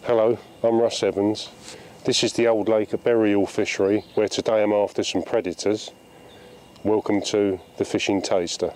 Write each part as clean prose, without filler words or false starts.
Hello, I'm Russ Evans. This is the old lake at Bury Hill Fishery, where today I'm after some predators. Welcome to the Fishing Taster.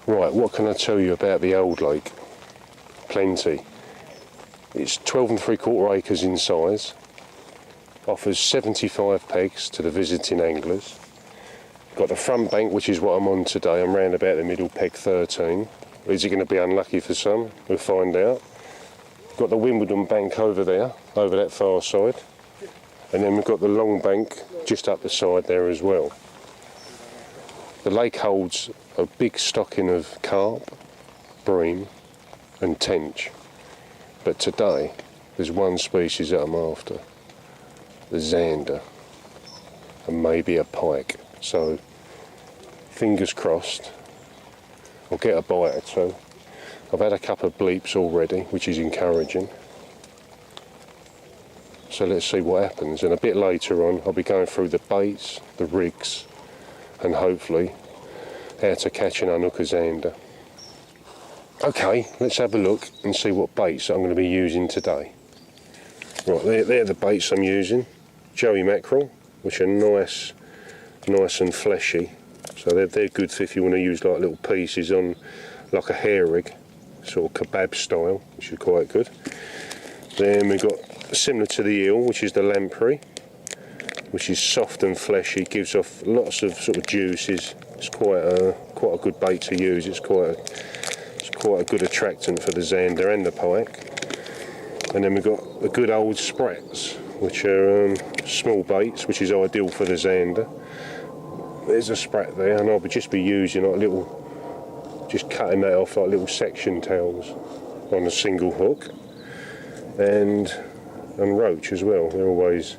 Right, what can I tell you about the old lake? Plenty. It's 12 3/4 acres in size, offers 75 pegs to the visiting anglers. Got the front bank, which is what I'm on today. I'm round about the middle, peg 13. Is it going to be unlucky for some? We'll find out. Got the Wimbledon bank over there, over that far side. And then we've got the long bank just up the side there as well. The lake holds a big stocking of carp, bream and tench. But today there's one species that I'm after, the zander, and maybe a pike. So fingers crossed I'll get a bite or two. I've had a couple of bleeps already, which is encouraging. So let's see what happens, and a bit later on I'll be going through the baits, the rigs, and hopefully how to catch and unhook a zander. Okay, let's have a look and see what baits I'm going to be using today. Right, they're the baits I'm using. Joey mackerel, which are nice and fleshy. So they're good for if you want to use like little pieces on like a hair rig, sort of kebab style, which is quite good. Then we've got similar to the eel, which is the lamprey, which is soft and fleshy, gives off lots of sort of juices. It's quite a good bait to use. It's quite a good attractant for the zander and the pike. And then we've got the good old sprats, which are small baits, which is ideal for the zander. There's a sprat there, and I'll just be using like just cutting that off like little section tails on a single hook, and roach as well. They're always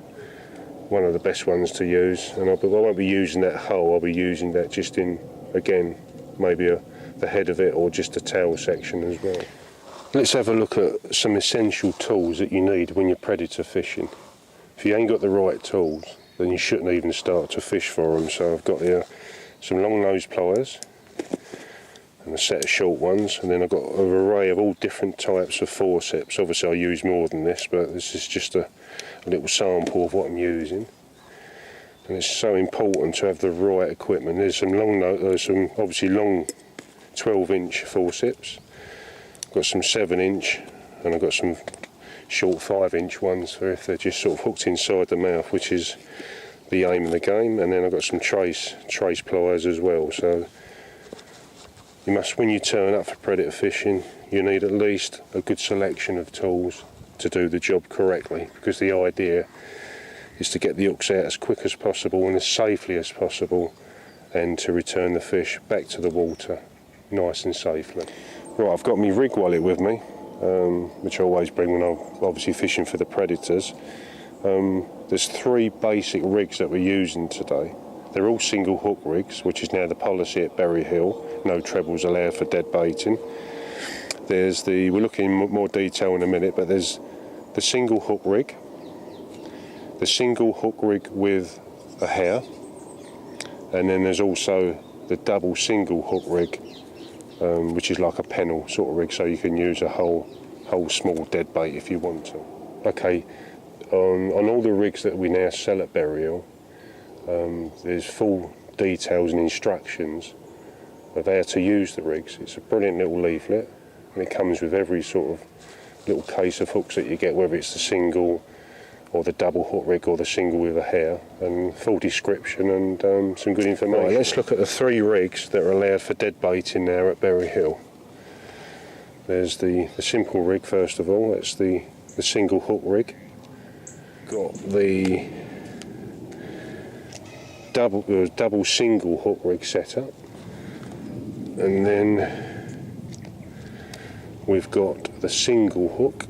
one of the best ones to use, and I won't be using that whole. I'll be using that just in, again, maybe the head of it or just a tail section as well. Let's have a look at some essential tools that you need when you're predator fishing. If you ain't got the right tools, then you shouldn't even start to fish for them. So I've got here some long nose pliers and a set of short ones, and then I've got an array of all different types of forceps. Obviously I use more than this, but this is just a little sample of what I'm using. And it's so important to have the right equipment. There's some obviously long 12-inch forceps. I've got some 7-inch, and I've got some short 5-inch ones for if they're just sort of hooked inside the mouth, which is the aim of the game. And then I've got some trace pliers as well. So you must, when you turn up for predator fishing, you need at least a good selection of tools to do the job correctly, because the idea is to get the hooks out as quick as possible and as safely as possible, and to return the fish back to the water nice and safely. Right, I've got my rig wallet with me, which I always bring when I'm obviously fishing for the predators. There's 3 basic rigs that we're using today. They're all single hook rigs, which is now the policy at Bury Hill. No trebles allowed for dead baiting. We're looking in more detail in a minute, but there's the single hook rig, the single hook rig with a hair, and then there's also the double single hook rig, which is like a pennel sort of rig, so you can use a whole small dead bait if you want to. Okay, on all the rigs that we now sell at Bury Hill, there's full details and instructions of how to use the rigs. It's a brilliant little leaflet, and it comes with every sort of little case of hooks that you get, whether it's the single or the double hook rig or the single with a hair, and full description and some good information. Right, let's look at the 3 rigs that are allowed for dead baiting now at Bury Hill. There's the simple rig first of all. That's the single hook rig. Got the double single hook rig setup, and then we've got the single hook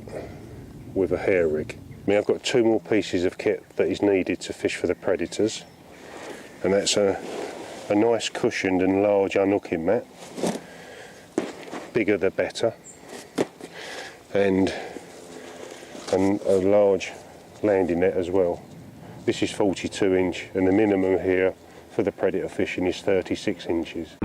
with a hair rig. I mean, I've got 2 more pieces of kit that is needed to fish for the predators, and that's a nice cushioned and large unhooking mat, bigger the better, and a large landing net as well. This is 42 inch, and the minimum here for the predator fishing is 36 inches.